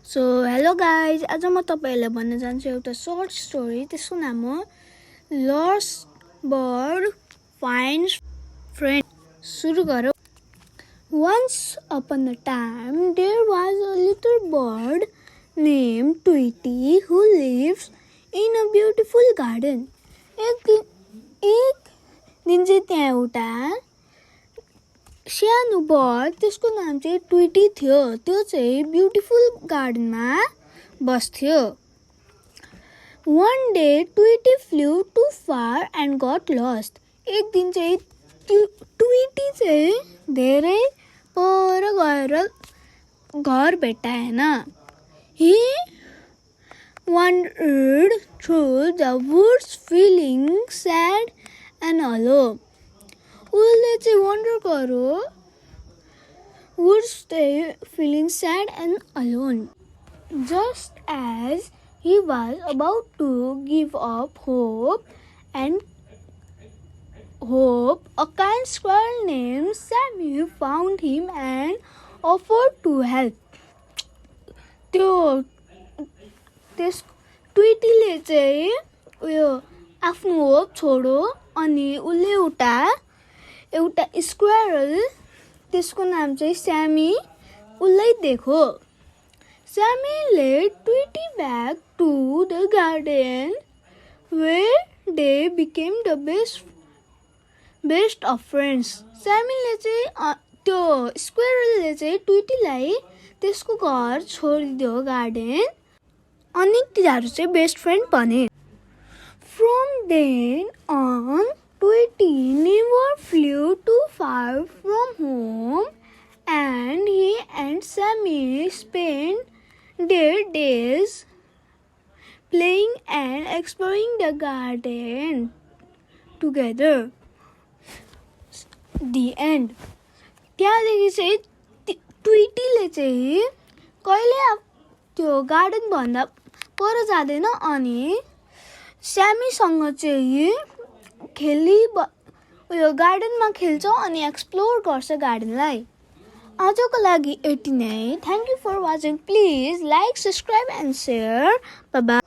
So hello guys, आज म तपाईहरुलाई भन्न जान्छु एउटा सर्ट स्टोरी। त्यसको नाम हो लस्ट बर्ड फाइन्ड्स फ्रेन्ड। सुरु गरौँ। Once upon a time there was a little bird named Tweety who lives in a beautiful garden. एक दिन चाहिँ त्यहाँ एउटा सानो बर्ड, त्यसको नाम चाहिँ ट्विटी थियो। त्यो चाहिँ ब्युटिफुल गार्डनमा बस्थ्यो। One day Tweety flew too far and got lost. एक दिन चाहिँ ट्विटी चाहिँ धेरै पर गएर घर भेट्टाएन। He wandered through the woods feeling sad and alone. उसले चाहिँ वन्डर गर्यो woods feeling sad and alone. Just as he was about to give up hope, a kind squirrel named Sammy found him and offered to help. त्यस ट्विटीले चाहिँ आफ्नो hope छोड्यो अनि उसले एउटा स्क्वायरल, त्यसको नाम चाहिँ स्यामी, उसलाई देखो। Sammy led Tweety back to the garden where they became the best of friends. Sammyले चाहिँ त्यो स्क्वायरलले चाहिँ ट्विटीलाई त्यसको घर छोडिदियो गार्डन, अनि तिनीहरू चाहिँ बेस्ट फ्रेन्ड बने। From then on, Tweety never flew too far from home, and he and Sammy spent their days playing and exploring the garden together. The end. त्यहाँदेखि चाहिँ ट्विटीले चाहिँ कहिले त्यो गार्डन भन्दा पर जाँदैन अनि स्यामीसँग चाहिँ गार्डनमा खेल्छ अनि एक्सप्लोर गर्छ गार्डनलाई। आजको लागि यति नै। Thank you for watching. Please like, subscribe and share. Bye by.